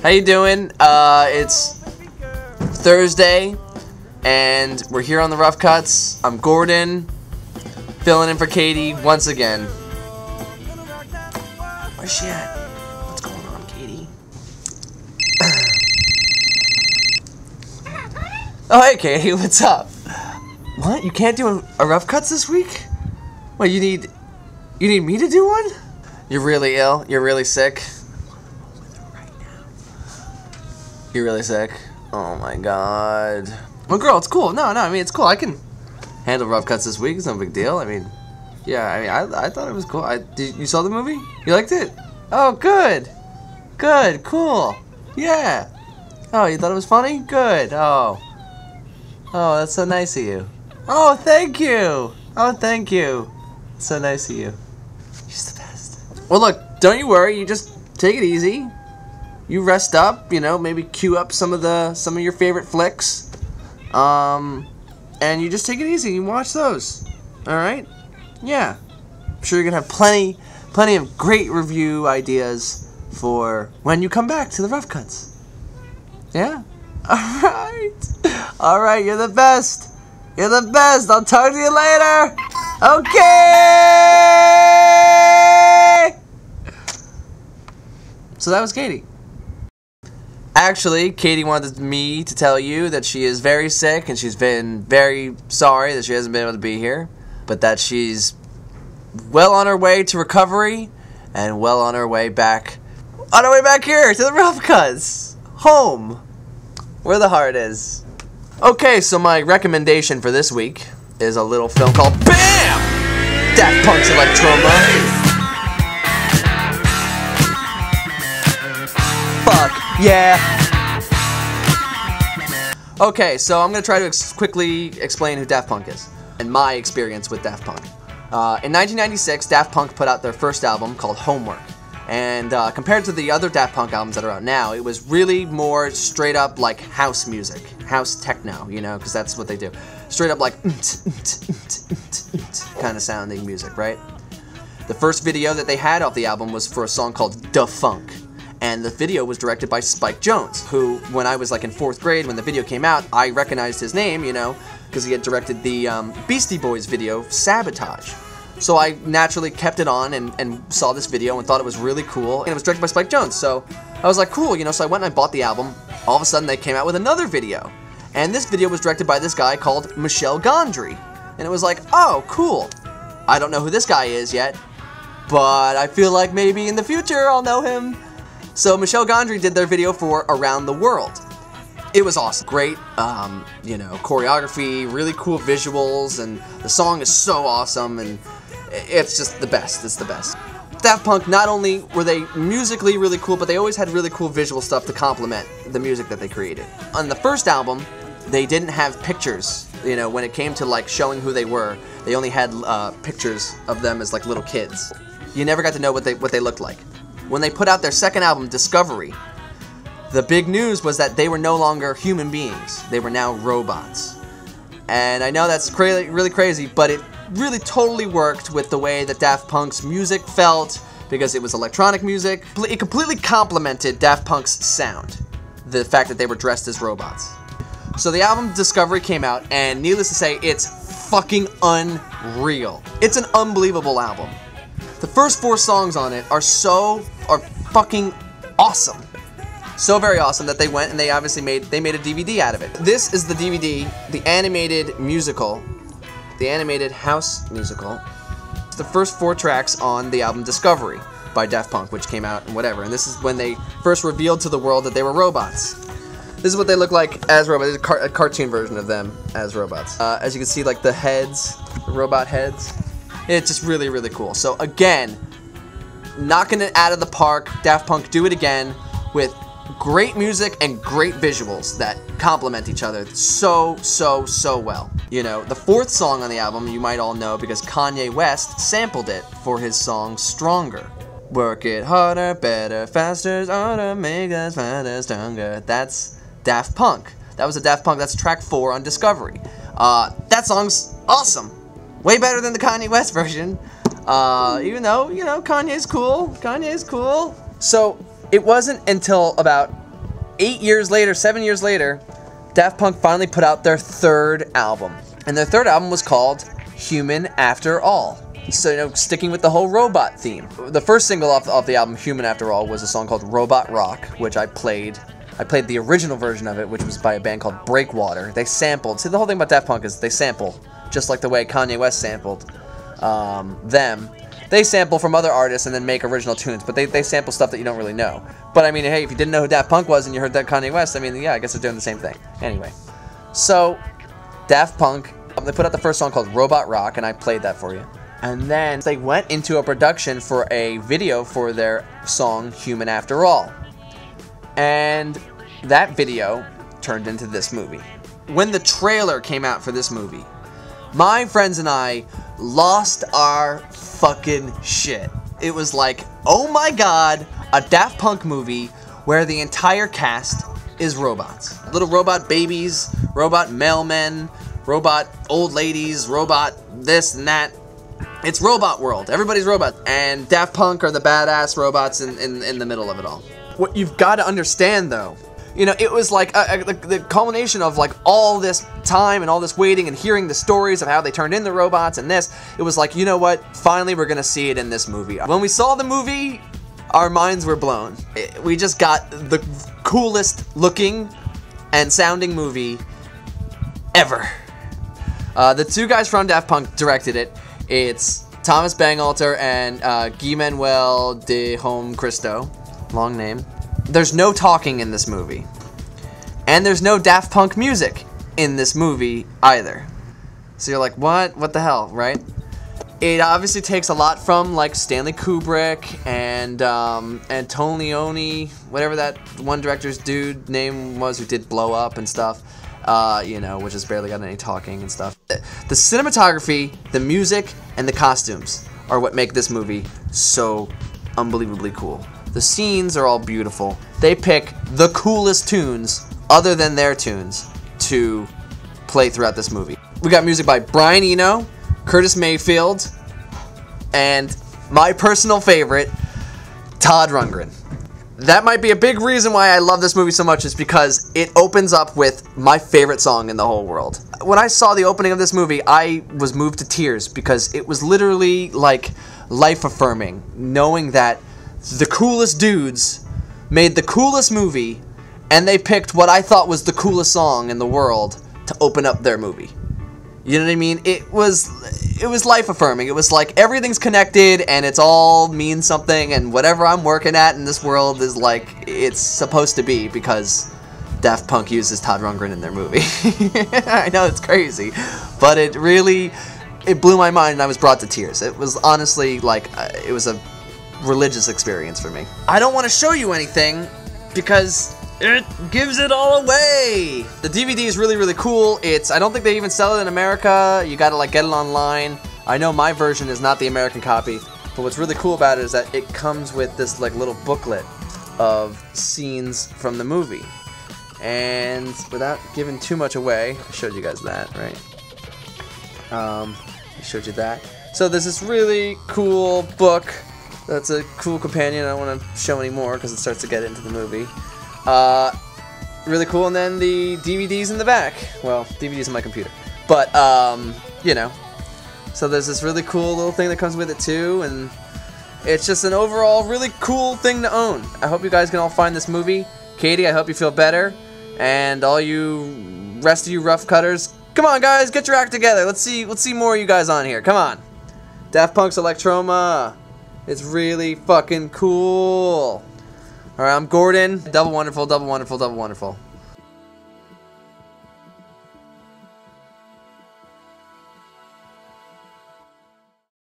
How you doing? It's Thursday, and we're here on the Rough Cuts. I'm Gordon, filling in for Katie once again. Where's she at? What's going on, Katie? Oh, hey, Katie, what's up? What? You can't do a Rough Cuts this week? What, you need me to do one? You're really ill? You're really sick? You're really sick? Oh my god. Well, girl, it's cool. No, I mean, it's cool. I can handle Rough Cuts this week. It's no big deal. I mean, yeah, I mean, I thought it was cool. You saw the movie? You liked it? Oh, good. Good, cool. Yeah. Oh, you thought it was funny? Good. Oh, that's so nice of you. Oh, thank you. Oh, thank you. So nice of you. She's the best. Well, look, don't you worry. You just take it easy. You rest up, you know, maybe queue up some of your favorite flicks. And you just take it easy and watch those. Alright? Yeah. I'm sure you're gonna have plenty of great review ideas for when you come back to the Rough Cuts. Yeah? Alright. Alright, you're the best. You're the best. I'll talk to you later. Okay. So that was Katie. Actually, Katie wanted me to tell you that she is very sick and she's been very sorry that she hasn't been able to be here, but that she's well on her way to recovery and well on her way back here to the Rough Cuts, home, where the heart is. Okay, so my recommendation for this week is a little film called BAM! Daft Punk's Electroma. Fuck yeah. Okay, so I'm going to try to quickly explain who Daft Punk is and my experience with Daft Punk. In 1996, Daft Punk put out their first album called Homework. And compared to the other Daft Punk albums that are out now, it was really more straight up like house music. House techno, you know, because that's what they do. Straight up like kind of sounding music, right? The first video that they had off the album was for a song called Da Funk. And the video was directed by Spike Jonze, who, when I was like in 4th grade, when the video came out, I recognized his name, you know, because he had directed the Beastie Boys video, Sabotage. So I naturally kept it on and saw this video and thought it was really cool. And it was directed by Spike Jonze, so I was like, cool, you know, so I went and I bought the album. All of a sudden, they came out with another video. And this video was directed by this guy called Michel Gondry. And it was like, oh, cool. I don't know who this guy is yet, but I feel like maybe in the future I'll know him. So Michel Gondry did their video for Around the World. It was awesome. Great, you know, choreography, really cool visuals, and the song is so awesome, and it's just the best. It's the best. Daft Punk, not only were they musically really cool, but they always had really cool visual stuff to complement the music that they created. On the first album, they didn't have pictures. You know, when it came to like showing who they were, they only had pictures of them as like little kids. You never got to know what they looked like. When they put out their second album, Discovery, the big news was that they were no longer human beings. They were now robots. And I know that's really crazy, but it really totally worked with the way that Daft Punk's music felt, because it was electronic music. It completely complemented Daft Punk's sound, the fact that they were dressed as robots. So the album Discovery came out, and needless to say, it's fucking unreal. It's an unbelievable album. The first 4 songs on it are fucking awesome. So very awesome that they went and they obviously made a DVD out of it. This is the DVD, the animated musical, the animated house musical. It's the first 4 tracks on the album Discovery by Daft Punk, which came out and whatever. And this is when they first revealed to the world that they were robots. This is what they look like as robots. This is a cartoon version of them as robots. As you can see, like the heads, the robot heads. It's just really, really cool. So again, knocking it out of the park. Daft Punk do it again with great music and great visuals that complement each other so well. You know, the 4th song on the album you might all know because Kanye West sampled it for his song Stronger. Work it harder, better, faster, harder, make us faster, stronger. That's Daft Punk. That was a Daft Punk. That's track 4 on Discovery. That song's awesome. Way better than the Kanye West version. Even though, you know, Kanye's cool. Kanye's cool. So, it wasn't until about 8 years later, 7 years later, Daft Punk finally put out their third album. And their third album was called Human After All. So, you know, sticking with the whole robot theme. The first single off the album, Human After All, was a song called Robot Rock, which I played. I played the original version of it, which was by a band called Breakwater. They sampled. See, the whole thing about Daft Punk is they sample, just like the way Kanye West sampled them. They sample from other artists and then make original tunes, but they sample stuff that you don't really know. But I mean, hey, if you didn't know who Daft Punk was and you heard that Kanye West, I mean, yeah, I guess they're doing the same thing. Anyway, so Daft Punk, they put out the first song called Robot Rock, and I played that for you. And then they went into a production for a video for their song Human After All. And that video turned into this movie. When the trailer came out for this movie, my friends and I lost our fucking shit. It was like, oh my god, a Daft Punk movie where the entire cast is robots. Little robot babies, robot mailmen, robot old ladies, robot this and that. It's robot world. Everybody's robots. And Daft Punk are the badass robots in the middle of it all. What you've got to understand, though, you know, it was like the culmination of like all this time and all this waiting and hearing the stories of how they turned in the robots and this. It was like, you know what? Finally, we're going to see it in this movie. When we saw the movie, our minds were blown. We just got the coolest looking and sounding movie ever. The two guys from Daft Punk directed it. It's Thomas Bangalter and Guy-Manuel de Home Cristo. Long name. There's no talking in this movie. And there's no Daft Punk music in this movie either. So you're like, what? What the hell, right? It obviously takes a lot from like Stanley Kubrick and Tony Leone, whatever that one director's dude name was who did Blow Up and stuff. You know, which has barely got any talking and stuff. The cinematography, the music, and the costumes are what make this movie so unbelievably cool. The scenes are all beautiful. They pick the coolest tunes, other than their tunes, to play throughout this movie. We got music by Brian Eno, Curtis Mayfield, and my personal favorite, Todd Rundgren. That might be a big reason why I love this movie so much, is because it opens up with my favorite song in the whole world. When I saw the opening of this movie, I was moved to tears because it was literally like life-affirming, knowing that the coolest dudes made the coolest movie, and they picked what I thought was the coolest song in the world to open up their movie. You know what I mean? It was life-affirming. It was like everything's connected and it's all means something, and whatever I'm working at in this world is like it's supposed to be because Daft Punk uses Todd Rundgren in their movie. I know it's crazy, but it blew my mind and I was brought to tears. It was honestly like it was a religious experience for me. I don't want to show you anything because it gives it all away. The DVD is really, really cool. I don't think they even sell it in America. You gotta like get it online. I know my version is not the American copy, but what's really cool about it is that it comes with this like little booklet of scenes from the movie. And without giving too much away, I showed you guys that, right? I showed you that. So there's this really cool book. That's a cool companion. I don't want to show any more because it starts to get into the movie. Really cool, and then the DVDs in the back. Well, DVDs in my computer. But, you know. So there's this really cool little thing that comes with it too, and it's just an overall really cool thing to own. I hope you guys can all find this movie. Katie, I hope you feel better. And all you rest of you rough cutters, come on guys, get your act together. Let's see more of you guys on here. Come on. Daft Punk's Electroma. It's really fucking cool. Alright, I'm Gordon. Double wonderful, double wonderful, double wonderful.